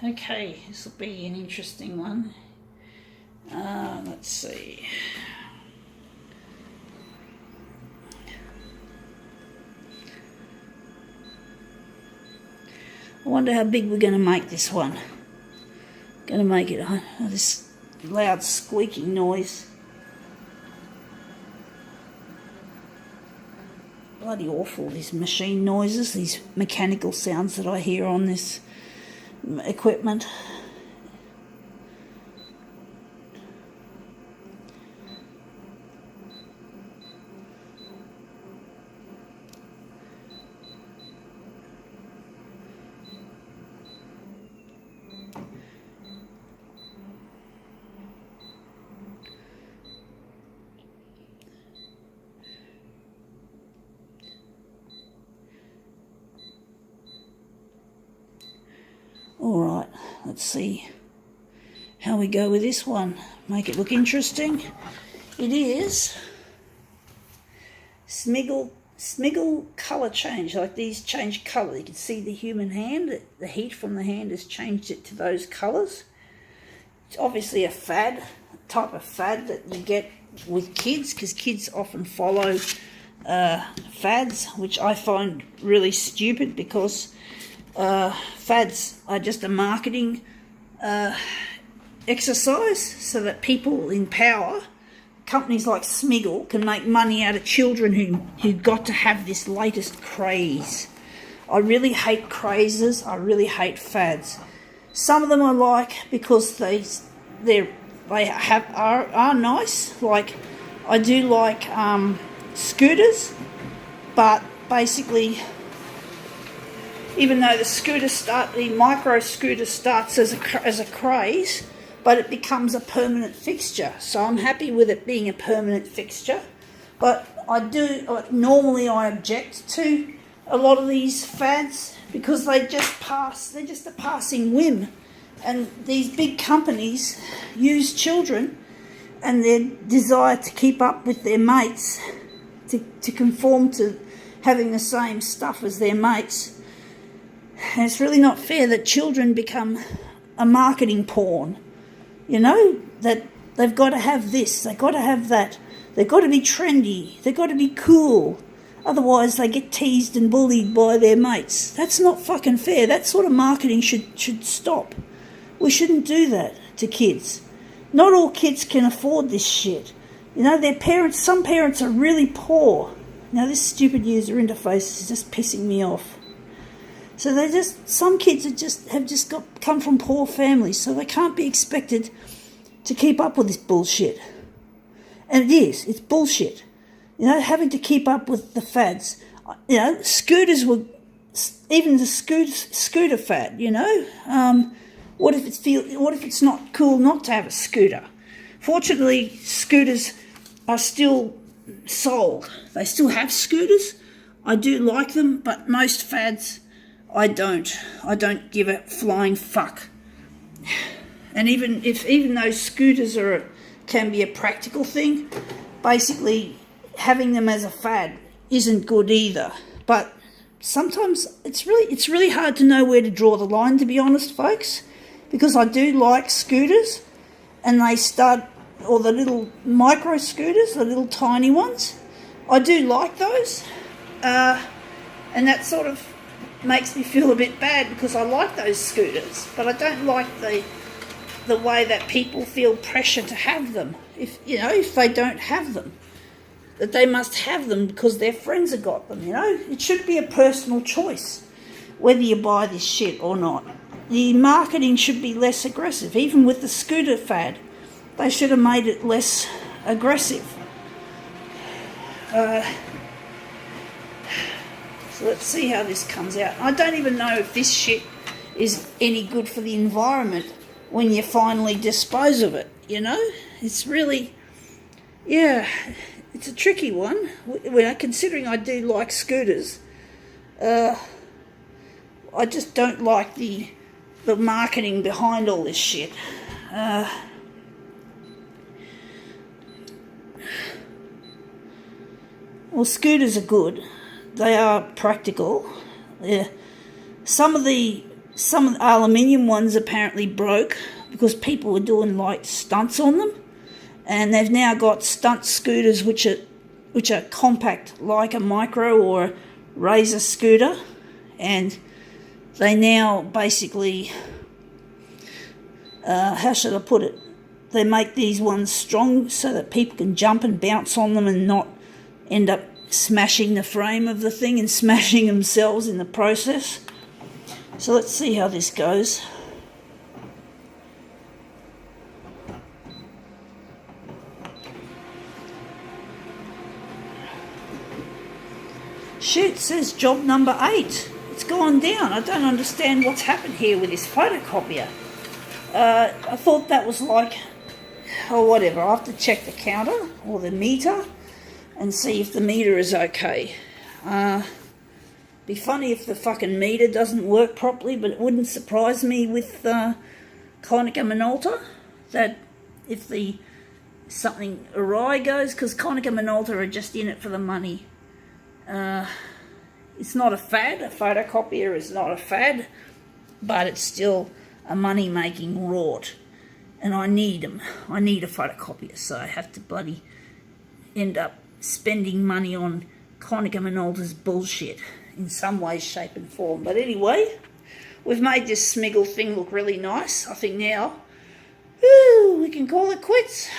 Okay, this will be an interesting one. Let's see. I wonder how big we're going to make this one. Going to make it this loud squeaking noise. Bloody awful, these machine noises, these mechanical sounds that I hear on this equipment. Alright, let's see how we go with this one. Make it look interesting. It is Smiggle colour change, like these change colour. You can see the human hand, the heat from the hand has changed it to those colours. It's obviously a fad, type of fad that you get with kids, because kids often follow fads, which I find really stupid, because fads are just a marketing exercise so that people in power, companies like Smiggle, can make money out of children who got to have this latest craze. I really hate crazes. I really hate fads. Some of them I like because are nice. Like, I do like scooters, but basically, even though the micro scooter starts as a craze, but it becomes a permanent fixture. So I'm happy with it being a permanent fixture. But normally I object to a lot of these fads because they're just a passing whim. And these big companies use children and their desire to keep up with their mates, to conform to having the same stuff as their mates. And it's really not fair that children become a marketing pawn. You know, that they've got to have this, they've got to have that, they've got to be trendy, they've got to be cool. Otherwise they get teased and bullied by their mates. That's not fucking fair. That sort of marketing should stop. We shouldn't do that to kids. Not all kids can afford this shit. You know, some parents are really poor. Now this stupid user interface is just pissing me off. So some kids have come from poor families, so they can't be expected to keep up with this bullshit. And it's bullshit. You know, having to keep up with the fads. You know, scooters were, even the scooter fad, you know. What if it's not cool not to have a scooter? Fortunately, scooters are still sold. They still have scooters. I do like them, but most fads, I don't give a flying fuck. And even though scooters can be a practical thing, basically having them as a fad isn't good either. But sometimes it's really hard to know where to draw the line, to be honest, folks, because I do like scooters, and or the little micro scooters, the little tiny ones. I do like those, and that sort of makes me feel a bit bad because I like those scooters, but I don't like the way that people feel pressure to have them. If they don't have them, that they must have them because their friends have got them. You know, it should be a personal choice whether you buy this shit or not. The marketing should be less aggressive. Even with the scooter fad, they should have made it less aggressive. So let's see how this comes out. I don't even know if this shit is any good for the environment when you finally dispose of it, you know? It's really, it's a tricky one. Considering I do like scooters, I just don't like the marketing behind all this shit. Well, scooters are good. They are practical. Yeah. Some of the some of the aluminium ones apparently broke because people were doing like stunts on them, and they've now got stunt scooters which are compact like a micro or a razor scooter, and they now basically, how should I put it, they make these ones strong so that people can jump and bounce on them and not end up smashing the frame of the thing and smashing themselves in the process. So let's see how this goes. Shoot, it says job number 8. It's gone down. I don't understand what's happened here with this photocopier. I thought that was like, or whatever. I'll have to check the counter or the meter and see if the meter is okay. Be funny if the fucking meter doesn't work properly, but it wouldn't surprise me with Konica Minolta that if something awry goes, because Konica Minolta are just in it for the money. It's not a fad. A photocopier is not a fad, but it's still a money-making rort, and I need them. I need a photocopier, so I have to bloody end up spending money on Konica Minolta's bullshit in some way, shape and form. But anyway, we've made this Smiggle thing look really nice. I think now, we can call it quits.